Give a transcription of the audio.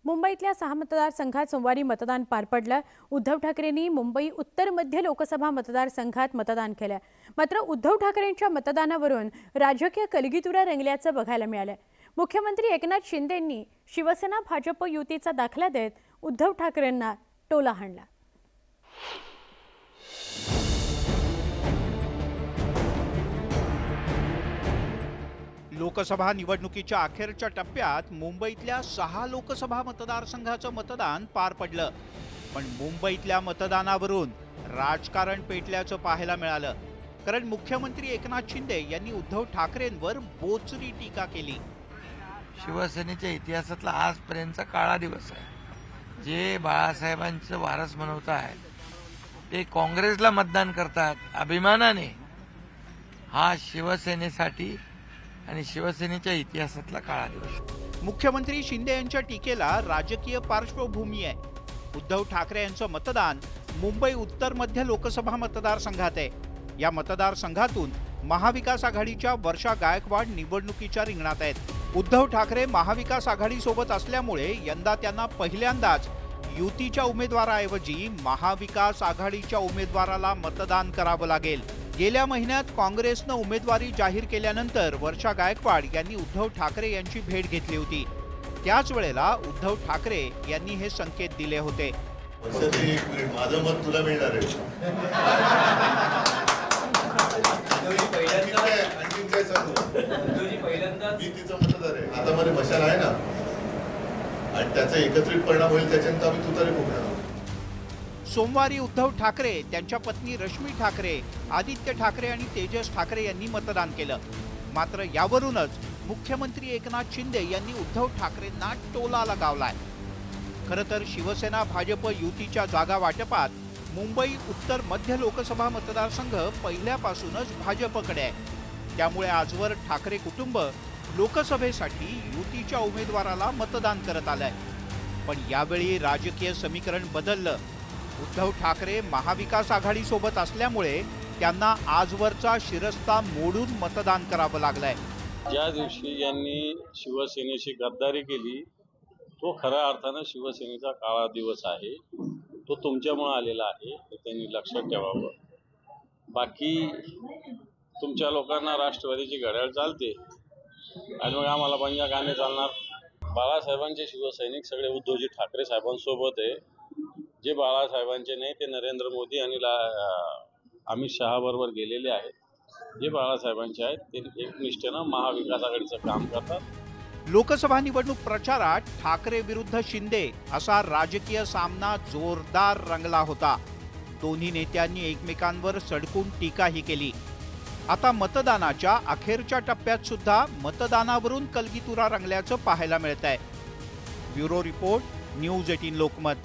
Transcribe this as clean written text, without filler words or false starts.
मुंबईतल्या 6 मतदारसंघात सोमवारी मतदान पार पडलं। उद्धव ठाकरेंनी मुंबई उत्तर मध्य लोकसभा मतदारसंघात मतदान केलं। मात्र उद्धव ठाकरेंच्या मतदानावरून राजकीय कलगीतुरा रंगल्याचं बघायला मिळालं। मुख्यमंत्री एकनाथ शिंदेंनी शिवसेना भाजप युतीचा दाखला देत उद्धव ठाकरेंना टोला हाणला। लोकसभा निवडणुकीच्या अखेरच्या टप्प्यात मुंबईतल्या 6 लोकसभा मतदारसंघाचं मतदान पार पडलं। पण मुंबईतल्या मतदानावरून राजकारण पेटल्याचं पाहायला मिळालं। कारण मुख्यमंत्री एकनाथ शिंदे यांनी उद्धव ठाकरेंवर बोचरी टीका केली। शिवसेनेच्या इतिहासातला आजपर्यंतचा काळा दिवस आहे। जे बाळासाहेबांचं वारस म्हणवत आहेत ते काँग्रेसला मतदान करतात अभिमानाने। हा शिवसेनेसाठी आणि शिवसेनेच्या इतिहासातला काळा दिवस। मुख्यमंत्री शिंदे यांच्या टीकेला राजकीय पार्श्वभूमी आहे। उद्धव ठाकरे यांचं मतदान मुंबई उत्तर मध्य लोकसभा मतदारसंघात आहे। या मतदारसंघातून महाविकास आघाडीच्या वर्षा गायकवाड निवडणुकीच्या रिंगणात आहेत। उद्धव ठाकरे महाविकास आघाडीसोबत असल्यामुळे यंदा त्यांना पहिल्यांदाच युतीच्या उमेदवाराऐवजी महाविकास आघाडीच्या उमेदवाराला मतदान करावं लागेल। गेल्या महिन्यात काँग्रेसनं उमेदवारी जाहीर केल्यानंतर वर्षा गायकवाड यांनी उद्धव ठाकरे यांची भेट घेतली होती। त्याच वेळेला उद्धव ठाकरे यांनी हे संकेत दिले होते। माझं मत तुला मिळणार आहे। मी तिचा मतदार आहे। हातामध्ये मशाल आहे ना आणि त्याचा एकत्रित परिणाम होईल त्याच्यानंतर आम्ही तुतारी फुकणार। सोमवारी उद्धव ठाकरे, त्यांच्या पत्नी रश्मी ठाकरे, आदित्य ठाकरे आणि तेजस ठाकरे यांनी मतदान केलं। मात्र यावरूनच मुख्यमंत्री एकनाथ शिंदे यांनी उद्धव ठाकरेंना टोला लगावलाय। खरं तर शिवसेना भाजप युतीच्या जागा वाटपात मुंबई उत्तर मध्य लोकसभा मतदारसंघ पहिल्यापासूनच भाजपकडे आहे। त्यामुळे आजवर ठाकरे कुटुंब लोकसभेसाठी युतीच्या उमेदवाराला मतदान करत आलंय। पण यावेळी राजकीय समीकरण बदललं। उद्धव ठाकरे महाविकास आघाडीसोबत असल्यामुळे त्यांना आजवरचा शिरस्ता मोडून मतदान करावं लागलंय। ज्या दिवशी यांनी शिवसेनेशी गद्दारी केली तो खऱ्या अर्थानं शिवसेनेचा काळा दिवस आहे। तो तुमच्यामुळे आलेला आहे हे त्यांनी लक्षात ठेवावं। बाकी तुमच्या लोकांना राष्ट्रवादीची घड्याळ चालते आणि मग आम्हाला पंजा गाणे चालणार। बाळासाहेबांचे शिवसैनिक सगळे उद्धवजी ठाकरे साहेबांसोबत आहे। जे बाळासाहेबांचे नाही ते नरेंद्र मोदी आणि अमित शहा बरोबर गेलेले आहेत। जे बाळासाहेबांचे आहेत ते एकनिष्ठेनं महाविकास आघाडीचं काम करतात। लोकसभा निवडणूक प्रचारात ठाकरे विरुद्ध शिंदे असा राजकीय सामना जोरदार रंगला होता। दोन्ही नेत्यांनी एकमेकांवर सडकून टीकाही केली। आता मतदानाच्या अखेरच्या टप्प्यात सुद्धा मतदानावरून कलगीतुरा रंगल्याचं पाहायला मिळतंय। Bureau report, news 18 Lokmat.